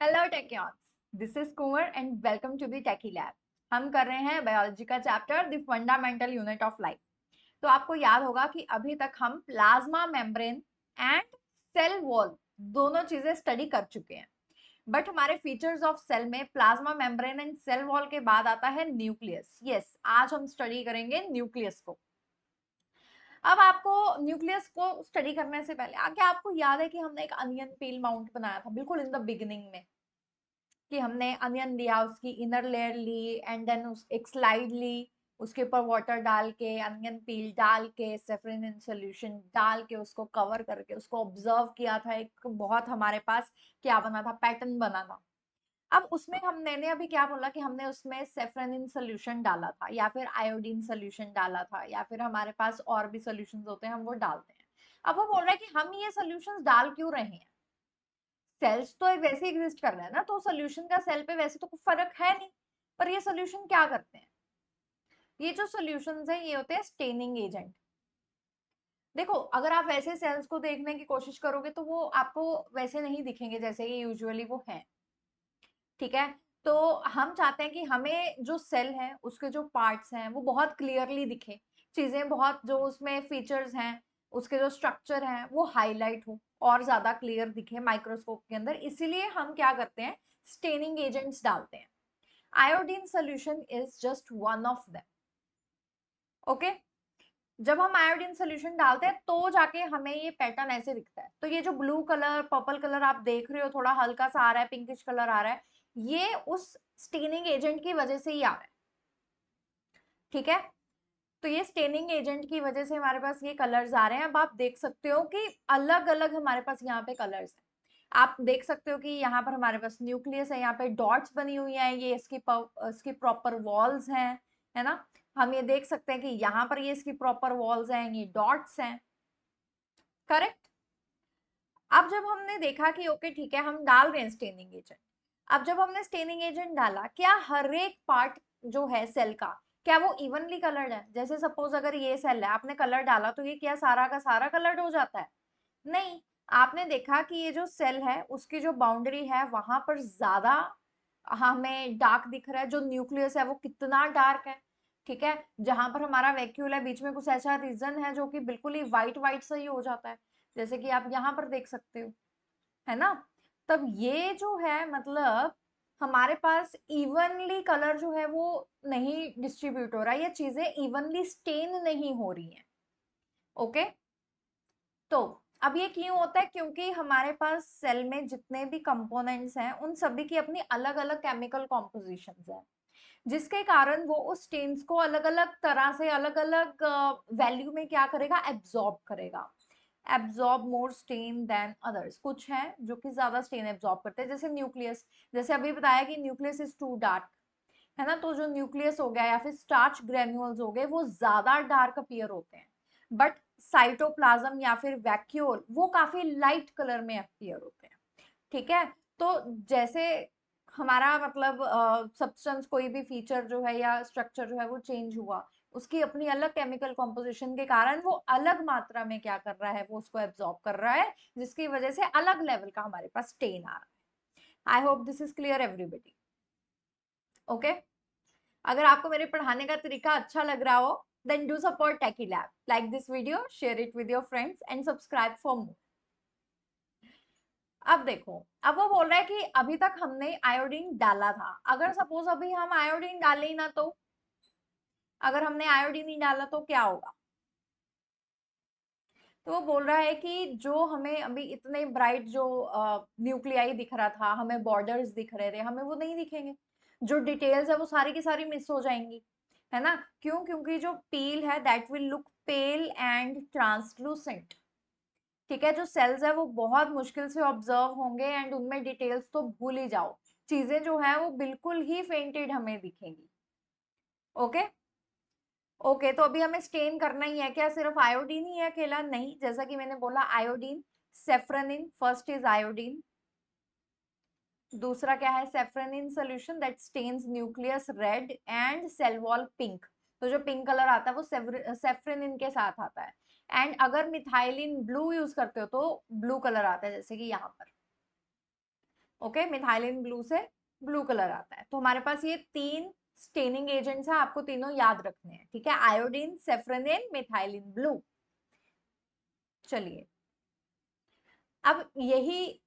Hello Techians, this is Kunwar and welcome to the techy lab. हम कर रहे हैं बायोलॉजी का chapter the fundamental unit of life. तो आपको याद होगा कि अभी तक हम plasma membrane and cell wall दोनों चीजें स्टडी कर चुके हैं। बट हमारे फीचर्स ऑफ सेल में plasma membrane and cell wall के बाद आता है न्यूक्लियस। यस, आज हम स्टडी करेंगे न्यूक्लियस को। अब आपको न्यूक्लियस को स्टडी करने से पहले क्या आपको याद है कि हमने एक अनियन पील माउंट बनाया था बिल्कुल इन द बिगिनिंग में, कि हमने अनियन लिया, उसकी इनर लेयर ली एंड देन उस एक स्लाइड ली, उसके ऊपर वाटर डाल के, अनियन पील डाल के, सेफ्रिन इन सोल्यूशन डाल के, उसको कवर करके उसको ऑब्जर्व किया था। एक बहुत हमारे पास क्या बना था, पैटर्न बना था। अब उसमें हमने अभी क्या बोला कि हमने उसमें सेफ्रिन इन सोल्यूशन डाला था या फिर आयोडीन सोल्यूशन डाला था या फिर हमारे पास और भी सोल्यूशंस होते हैं, हम वो डालते हैं। अब वो बोल रहा है कि हम ये सोल्यूशंस डाल क्यों रहे हैं, सेल्स तो वैसे एग्जिस्ट कर रहा है ना, तो सोल्यूशन का सेल पे वैसे तो कोई फर्क है नहीं। पर ये सोल्यूशन क्या करते हैं, ये जो सोल्यूशंस हैं ये होते हैं स्टेनिंग एजेंट। देखो, अगर आप वैसे सेल्स को देखने की कोशिश करोगे तो वो आपको वैसे नहीं दिखेंगे जैसे ये यूजुअली वो हैं। ठीक है, तो हम चाहते हैं कि हमें जो सेल है उसके जो पार्ट्स हैं वो बहुत क्लियरली दिखे, चीजें बहुत जो उसमें फीचर्स हैं, उसके जो स्ट्रक्चर हैं वो हाईलाइट हो और ज्यादा क्लियर दिखे माइक्रोस्कोप के अंदर। इसीलिए हम क्या करते हैं, स्टेनिंग एजेंट्स डालते हैं। Iodine solution is just one of them. Okay, जब हम आयोडीन सोल्यूशन डालते हैं तो जाके हमें ये पैटर्न ऐसे दिखता है। तो ये जो ब्लू कलर पर्पल कलर आप देख रहे हो, थोड़ा हल्का सा आ रहा है, पिंकिश कलर आ रहा है, ये उस स्टेनिंग एजेंट की वजह से ही आ रहा है। ठीक है, तो ये स्टेनिंग एजेंट की वजह से हमारे पास ये कलर्स आ रहे हैं। अब आप देख सकते हो कि अलग अलग हमारे पास यहाँ पे कलर्स हैं। आप देख सकते हो कि यहाँ पर हमारे पास न्यूक्लियस है, यहाँ पे डॉट्स बनी हुई हैं, ये इसकी प्रॉपर वॉल्स हैं, है ना। हम ये देख सकते हैं कि यहाँ पर ये इसकी प्रॉपर वॉल्स हैं, ये डॉट्स हैं। करेक्ट। अब जब हमने देखा कि ओके ठीक है, हम डाल रहे हैं स्टेनिंग एजेंट। अब जब हमने स्टेनिंग एजेंट डाला, क्या हर एक पार्ट जो है सेल का, क्या वो इवनली कलर्ड है? जैसे सपोज अगर ये सेल है, आपने कलर डाला तो ये क्या सारा का सारा कलर्ड हो जाता है? नहीं। आपने देखा कि ये जो सेल है उसकी जो बाउंड्री है वहां पर ज्यादा हमें डार्क दिख रहा है, जो न्यूक्लियस है वो कितना डार्क है। ठीक है, जहां पर हमारा वैक्यूल है बीच में कुछ ऐसा रीजन है जो कि बिल्कुल ही व्हाइट व्हाइट सा ही हो जाता है, जैसे कि आप यहाँ पर देख सकते हो, है ना। तब ये जो है मतलब हमारे पास इवनली कलर जो है वो नहीं डिस्ट्रीब्यूट हो रहा है, ये चीजें इवनली स्टेन नहीं हो रही हैं। ओके, तो अब ये क्यों होता है, क्योंकि हमारे पास सेल में जितने भी कंपोनेंट्स हैं उन सभी की अपनी अलग अलग केमिकल कॉम्पोजिशंस है, जिसके कारण वो उस स्टेन्स को अलग अलग तरह से अलग अलग वैल्यू में क्या करेगा, एब्जॉर्ब करेगा। एब्जॉर्ब मोर स्टेन देन अदर्स, कुछ है जो कि ज्यादा स्टेन एब्जॉर्ब करते हैं, जैसे न्यूक्लियस। जैसे अभी बताया कि न्यूक्लियस इज टू डार्क, है ना, तो जो न्यूक्लियस हो गया या फिर स्टार्च ग्रेन्यूल्स हो गए वो ज्यादा डार्क अपीयर होते हैं। बट साइटोप्लाज्म या फिर वैक्यूल वो काफी लाइट कलर में अपीयर होते हैं। ठीक है, तो जैसे हमारा मतलब सब्सटेंस कोई भी फीचर जो है या स्ट्रक्चर जो है वो चेंज हुआ, उसकी अपनी अलग केमिकल कॉम्पोजिशन के कारण वो अलग मात्रा में क्या कर रहा है, वो उसको एब्जॉर्ब कर रहा है, जिसकी वजह से अलग लेवल का हमारे पास स्टेन आ रहा है। I hope this is clear everybody. Okay, अगर आपको मेरे पढ़ाने का तरीका अच्छा लग रहा हो, then do support techy lab, like this video, share it with your friends and subscribe for more. अब देखो, अब वो बोल रहा है कि अभी तक हमने आयोडीन डाला था, अगर सपोज अभी हम आयोडीन डाले ही ना, तो अगर हमने आयोडीन नहीं डाला तो क्या होगा। तो वो बोल रहा है कि जो हमें अभी इतने ब्राइट जो न्यूक्लियाई दिख रहा था, हमें बॉर्डर्स दिख रहे थे, हमें वो नहीं दिखेंगे, जो डिटेल्स है वो सारी की सारी मिस हो जाएंगी, है ना। क्यों? क्योंकि जो पील है that will look pale and translucent. ठीक है, जो सेल्स है वो बहुत मुश्किल से ऑब्जर्व होंगे एंड उनमें डिटेल्स तो भूल ही जाओ, चीजें जो है वो बिल्कुल ही फेंटेड हमें दिखेंगी। ओके, ओके, तो अभी हमें स्टेन करना ही है क्या, सिर्फ आयोडीन ही है अकेला? नहीं, जैसा कि मैंने बोला iodine, safranin, first is iodine, दूसरा क्या है, safranin solution that stains nucleus red and cell wall pink. तो जो पिंक कलर आता है वो सेफ्रनिन के साथ आता है। एंड अगर मिथाइलिन ब्लू यूज करते हो तो ब्लू कलर आता है, जैसे कि यहाँ पर। ओके, मिथाइलिन ब्लू से ब्लू कलर आता है। तो हमारे पास ये 3 स्टेनिंग एजेंट्स हैं, आपको तीनों याद रखने हैं, ठीक है, आयोडीन, सेफ्रोनिन, मिथाइलिन ब्लू। चलिए, अब यही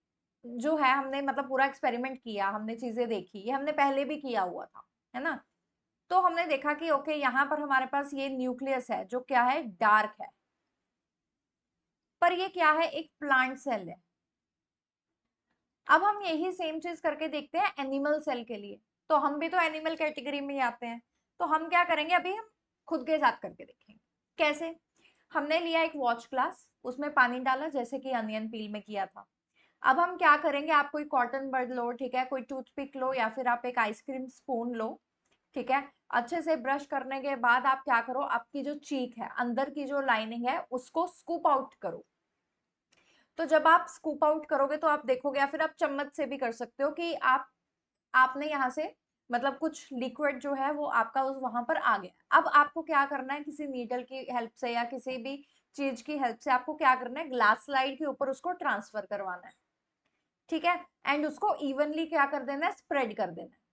जो है हमने मतलब पूरा एक्सपेरिमेंट किया, हमने चीजें देखी, ये हमने पहले भी किया हुआ था, है ना। तो हमने देखा कि ओके, यहाँ पर हमारे पास ये न्यूक्लियस है जो क्या है, डार्क है, पर ये क्या है, एक प्लांट सेल है। अब हम यही सेम चीज करके देखते हैं एनिमल सेल के लिए। तो हम भी तो एनिमल कैटेगरी में ही आते हैं। तो हम क्या करेंगे, अभी हम खुद के साथ करके देखेंगे कैसे। हमने लिया एक वॉच ग्लास, उसमें पानी डाला जैसे कि अनियन पील में किया था। अब हम क्या करेंगे, आप कोई कॉटन बड लो, ठीक है, कोई टूथपिक लो, या फिर आप एक आइसक्रीम स्पून लो, ठीक है। अच्छे से ब्रश करने के बाद आप क्या करो, आपकी जो चीक है, अंदर की जो लाइनिंग है, उसको स्कूप आउट करो। तो जब आप स्कूप आउट करोगे तो आप देखोगे, या फिर आप चम्मच से भी कर सकते हो, कि आपने यहाँ से मतलब कुछ लिक्विड जो है वो आपका उस वहां पर आ गया। अब आपको क्या करना है, किसी नीडल की हेल्प से या किसी भी चीज की हेल्प से आपको क्या करना है, ग्लास स्लाइड के ऊपर उसको ट्रांसफर करवाना है, ठीक है। एंड उसको इवनली क्या कर देना है, स्प्रेड कर देना है।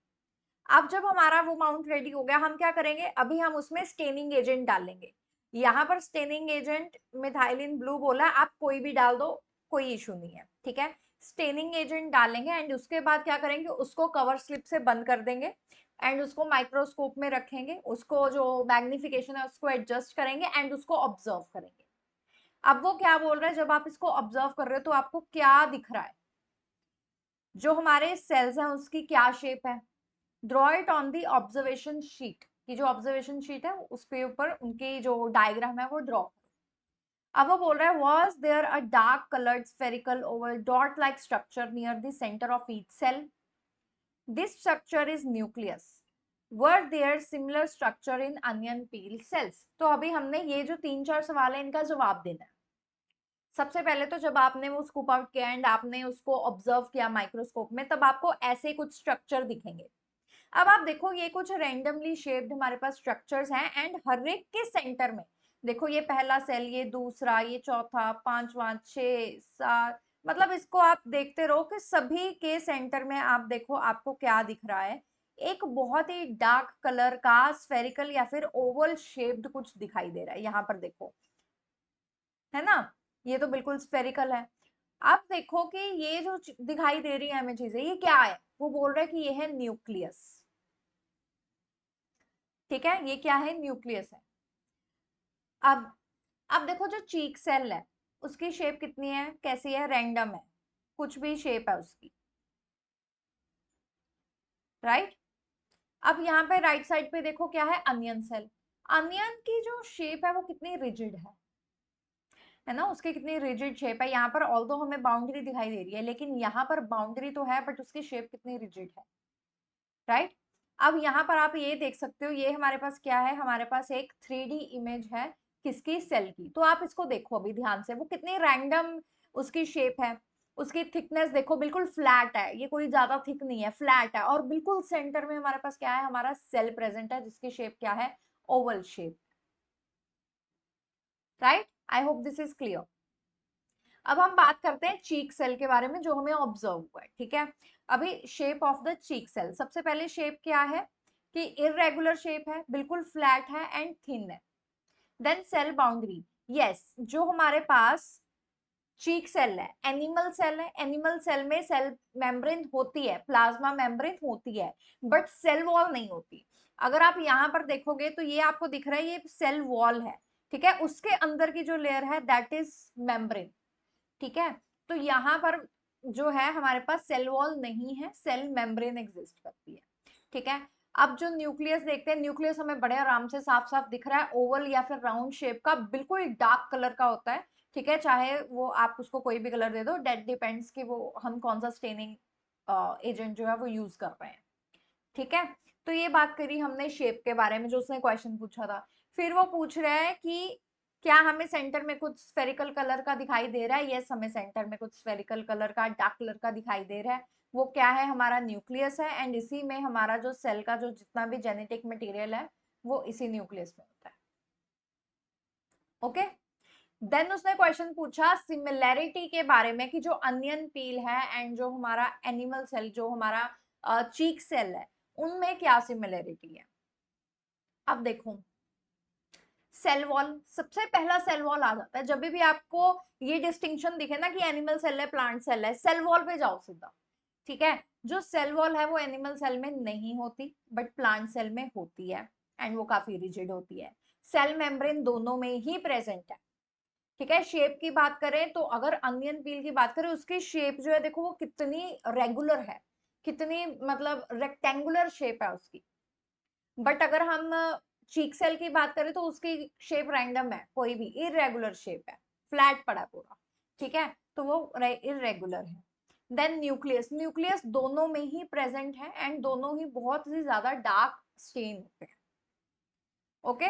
अब जब हमारा वो माउंट रेडी हो गया, हम क्या करेंगे, अभी हम उसमें स्टेनिंग एजेंट डालेंगे। यहाँ पर स्टेनिंग एजेंट मिथाइलिन ब्लू बोला, आप कोई भी डाल दो, कोई इशू नहीं है, ठीक है। स्टेनिंग एजेंट डालेंगे एंड उसके बाद क्या करेंगे, उसको कवर स्लिप से बंद कर देंगे एंड उसको माइक्रोस्कोप में रखेंगे, उसको जो मैग्निफिकेशन है उसको एडजस्ट करेंगे एंड उसको ऑब्जर्व करेंगे। अब वो क्या बोल रहा है, जब आप इसको ऑब्जर्व कर रहे हो तो आपको क्या दिख रहा है, जो हमारे सेल्स हैं उसकी क्या शेप है। Draw it on the observation sheet, की जो ऑब्जर्वेशन शीट है उसके ऊपर उनकी जो डायग्राम है वो ड्रॉ करो। अब वो बोल रहा है, was there a dark coloured spherical oval dot like structure near the centre of each cell, this structure is nucleus, were there similar structure in onion peel cells. तो अभी हमने ये जो 3-4 सवाल है इनका जवाब देना है। सबसे पहले तो जब आपने वो स्कूप आउट किया एंड आपने उसको ऑब्जर्व किया माइक्रोस्कोप में, तब आपको ऐसे कुछ स्ट्रक्चर दिखेंगे। अब आप देखो, ये कुछ रैंडमली शेप्ड हमारे पास स्ट्रक्चर्स हैं एंड हर एक के सेंटर में देखो, ये पहला सेल, ये दूसरा, ये चौथा, पांचवा, 6, 7, मतलब इसको आप देखते रहो कि सभी के सेंटर में आप देखो आपको क्या दिख रहा है, एक बहुत ही डार्क कलर का स्फेरिकल या फिर ओवल शेप्ड कुछ दिखाई दे रहा है। यहाँ पर देखो, है ना, ये तो बिल्कुल स्फेरिकल है। आप देखो कि ये जो दिखाई दे रही है हमें चीजें, ये क्या है, वो बोल रहा है कि ये है न्यूक्लियस, ठीक है, ये क्या है, न्यूक्लियस है। अब अब देखो, जो चीक सेल है उसकी शेप कितनी है, कैसी है, रैंडम है, कुछ भी शेप है उसकी, राइट। अब यहाँ पे राइट साइड पे देखो क्या है, अनियन सेल। अनियन की जो शेप है वो कितनी रिजिड है ना, उसकी कितनी रिजिड शेप है। यहाँ पर ऑल्दो हमें बाउंड्री दिखाई दे रही है, लेकिन यहाँ पर बाउंड्री तो है बट उसकी शेप कितनी रिजिड है, राइट। अब यहाँ पर आप ये देख सकते हो, ये हमारे पास क्या है, हमारे पास एक 3D इमेज है किसकी, सेल की। तो आप इसको देखो अभी ध्यान से, वो कितनी रैंडम उसकी शेप है। उसकी थिकनेस देखो, बिल्कुल फ्लैट है, ये कोई ज्यादा थिक नहीं है, फ्लैट है, और बिल्कुल सेंटर में हमारे पास क्या है, हमारा सेल प्रेजेंट है जिसकी शेप क्या है, Oval shape, right. I hope this is clear. अब हम बात करते हैं चीक सेल के बारे में जो हमें ऑब्जर्व हुआ है, ठीक है। अभी shape of the cheek cell, सबसे पहले शेप क्या है कि इररेगुलर शेप है, बिल्कुल फ्लैट है एंड थिन है। देन सेल बाउंड्री, यस, जो हमारे पास चीक सेल है, एनिमल सेल है, एनिमल सेल में सेल मेम्ब्रेन होती है, प्लाज्मा मेम्ब्रेन होती है, बट सेल वॉल नहीं होती। अगर आप यहाँ पर देखोगे तो ये आपको दिख रहा है, ये सेल वॉल है, ठीक है, उसके अंदर की जो लेयर है दैट इज मेम्ब्रेन, ठीक है। तो यहाँ पर जो है हमारे पास सेल वॉल नहीं है, सेल मेम्ब्रेन एग्जिस्ट करती है, ठीक है। अब जो न्यूक्लियस देखते हैं, न्यूक्लियस हमें बड़े आराम से साफ साफ दिख रहा है, ओवल या फिर राउंड शेप का, बिल्कुल डार्क कलर का होता है, ठीक है। चाहे वो आप उसको कोई भी कलर दे दो, डेट डिपेंड्स कि वो हम कौन सा स्टेनिंग एजेंट जो है वो यूज कर रहे हैं, ठीक है। तो ये बात करी हमने शेप के बारे में, जो उसने क्वेश्चन पूछा था। फिर वो पूछ रहा है कि क्या हमें सेंटर में कुछ स्फेरिकल कलर का दिखाई दे रहा है, यस, हमें सेंटर में कुछ स्फेरिकल कलर का, डार्क कलर का दिखाई दे रहा है। वो क्या है, हमारा न्यूक्लियस है एंड इसी में हमारा जो सेल का जो जितना भी जेनेटिक मटेरियल है वो इसी न्यूक्लियस में होता है, ओके। देन उसने क्वेश्चन पूछा सिमिलैरिटी के बारे में कि जो अनियन पील है एंड जो हमारा एनिमल सेल, जो हमारा चीक सेल है, उनमें क्या सिमिलैरिटी है। अब देखो सेल वॉल, सबसे पहला सेल वॉल आ जाता है जब भी आपको ये डिस्टिंक्शन दिखे ना कि एनिमल सेल है प्लांट सेल है, सेल वॉल पे जाओ सीधा। ठीक है, जो सेल वॉल है वो एनिमल सेल में नहीं होती बट प्लांट सेल में होती है एंड वो काफी रिजिड होती है। सेल मेम्ब्रेन दोनों में ही प्रेजेंट है। ठीक है, शेप की बात करें तो अगर अनियन पील की बात करें उसकी शेप जो है देखो वो कितनी रेगुलर है, कितनी मतलब रेक्टेंगुलर शेप है उसकी। बट अगर हम चीक सेल की बात करें तो उसकी शेप रैंडम है, कोई भी इरेगुलर शेप है, फ्लैट पड़ा पूरा। ठीक है, तो वो इरेगुलर है। देन न्यूक्लियस, न्यूक्लियस दोनों में ही प्रेजेंट है एंड दोनों ही बहुत ही ज्यादा डार्क स्टेन होते हैं। Okay,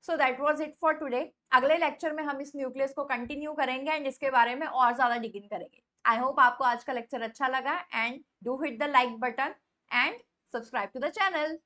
so that was it for today. अगले लेक्चर में हम इस न्यूक्लियस को कंटिन्यू करेंगे एंड इसके बारे में और ज्यादा डिगिन करेंगे। आई होप आपको आज का लेक्चर अच्छा लगा and do hit the like button and subscribe to the channel.